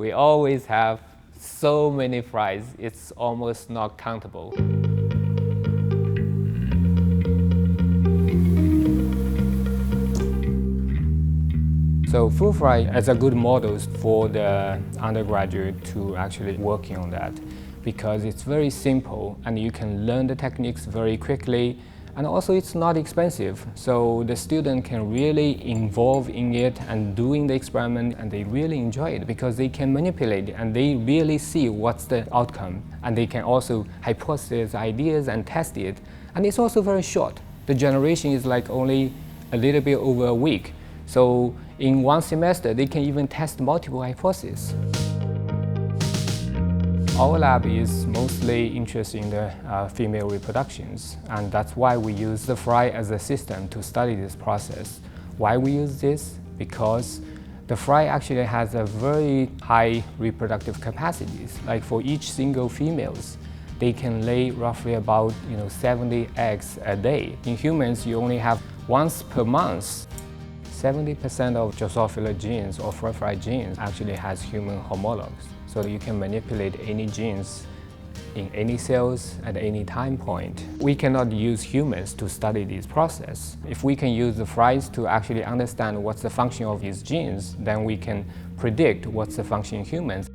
We always have so many fries, it's almost not countable. So fruit fry is a good model for the undergraduate to actually working on that, because it's very simple and you can learn the techniques very quickly, and also it's not expensive. So the student can really involve in it and doing the experiment, and they really enjoy it because they can manipulate it and they really see what's the outcome, and they can also hypothesize ideas and test it. And it's also very short. The generation is like only a little bit over a week. So in one semester, they can even test multiple hypotheses. Our lab is mostly interested in the female reproductions, and that's why we use the fry as a system to study this process. Why we use this? Because the fry actually has a very high reproductive capacities. Like for each single females, they can lay roughly about 70 eggs a day. In humans, you only have once per month. 70% of Drosophila genes or fruit fly genes actually has human homologs. So you can manipulate any genes in any cells at any time point. We cannot use humans to study this process. If we can use the fries to actually understand what's the function of these genes, then we can predict what's the function in humans.